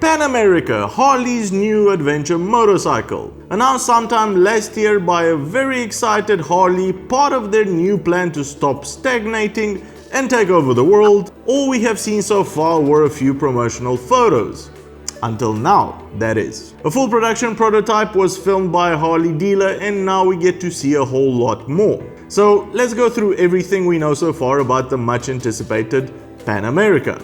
Pan America, Harley's new adventure motorcycle. Announced sometime last year by a very excited Harley, part of their new plan to stop stagnating and take over the world, all we have seen so far were a few promotional photos. Until now, that is. A full production prototype was filmed by a Harley dealer, and now we get to see a whole lot more. So let's go through everything we know so far about the much anticipated Pan America.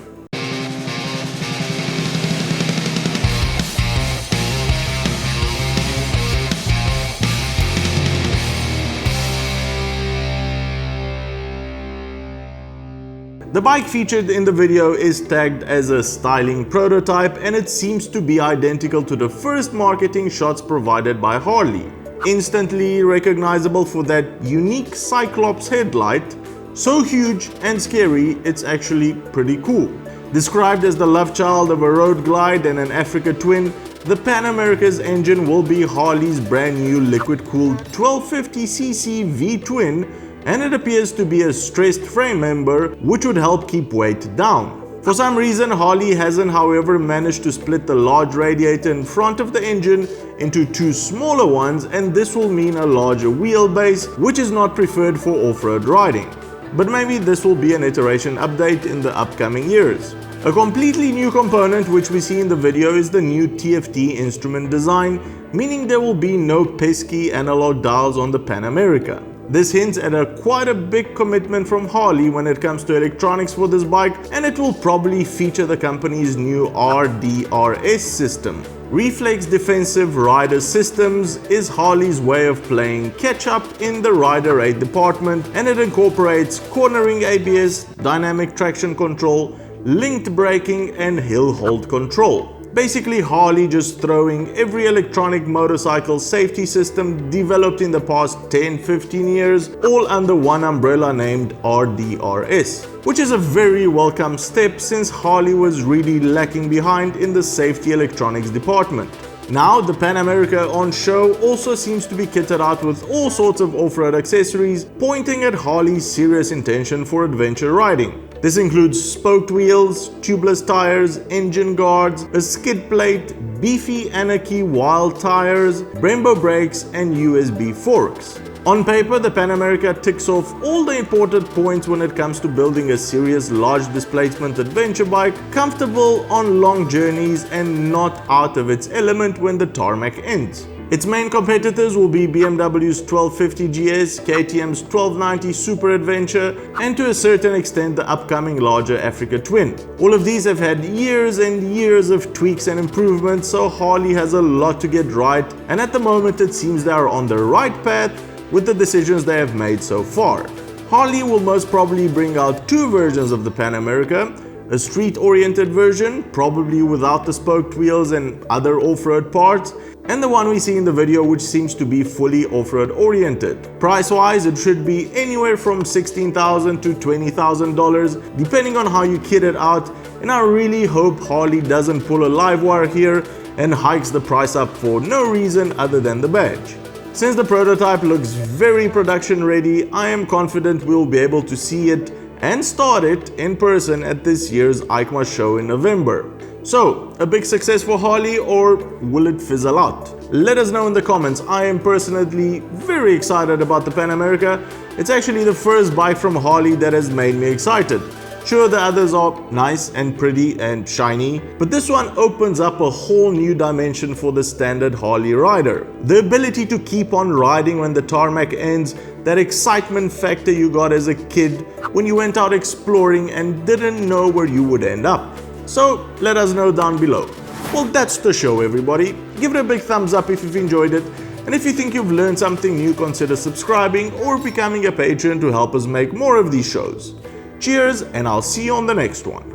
The bike featured in the video is tagged as a styling prototype, and it seems to be identical to the first marketing shots provided by Harley. Instantly recognizable for that unique Cyclops headlight, so huge and scary it's actually pretty cool. Described as the love child of a road glide and an Africa twin, the Pan America's engine will be Harley's brand new liquid-cooled 1250cc V-twin, and it appears to be a stressed frame member which would help keep weight down. For some reason, Harley hasn't however managed to split the large radiator in front of the engine into two smaller ones, and this will mean a larger wheelbase, which is not preferred for off-road riding. But maybe this will be an iteration update in the upcoming years. A completely new component which we see in the video is the new TFT instrument design, meaning there will be no pesky analog dials on the Pan America. This hints at quite a big commitment from Harley when it comes to electronics for this bike, and it will probably feature the company's new RDRS system. Reflex Defensive Rider Systems is Harley's way of playing catch-up in the rider aid department, and it incorporates cornering ABS, dynamic traction control, linked braking and hill hold control. Basically, Harley just throwing every electronic motorcycle safety system developed in the past 10-15 years all under one umbrella named RDRS, which is a very welcome step since Harley was really lacking behind in the safety electronics department. Now, the Pan America on show also seems to be kitted out with all sorts of off-road accessories, pointing at Harley's serious intention for adventure riding. This includes spoked wheels, tubeless tires, engine guards, a skid plate, beefy Anarchy Wild tires, Brembo brakes and USB forks. On paper, the Pan America ticks off all the important points when it comes to building a serious large displacement adventure bike, comfortable on long journeys and not out of its element when the tarmac ends. Its main competitors will be BMW's 1250 GS, KTM's 1290 Super Adventure, and to a certain extent the upcoming larger Africa Twin. All of these have had years and years of tweaks and improvements, so Harley has a lot to get right, and at the moment it seems they are on the right path with the decisions they have made so far. Harley will most probably bring out two versions of the Pan America, a street-oriented version, probably without the spoked wheels and other off-road parts, and the one we see in the video which seems to be fully off-road oriented. Price-wise, it should be anywhere from $16,000 to $20,000 depending on how you kit it out, and I really hope Harley doesn't pull a live wire here and hikes the price up for no reason other than the badge. Since the prototype looks very production ready, I am confident we'll be able to see it and start it in person at this year's EICMA show in November. So, a big success for Harley, or will it fizzle out? Let us know in the comments. I am personally very excited about the Pan America. It's actually the first bike from Harley that has made me excited. Sure, the others are nice and pretty and shiny, but this one opens up a whole new dimension for the standard Harley rider. The ability to keep on riding when the tarmac ends, that excitement factor you got as a kid when you went out exploring and didn't know where you would end up. So let us know down below. Well, that's the show, everybody. Give it a big thumbs up if you've enjoyed it, and if you think you've learned something new, consider subscribing or becoming a patron to help us make more of these shows. Cheers, and I'll see you on the next one.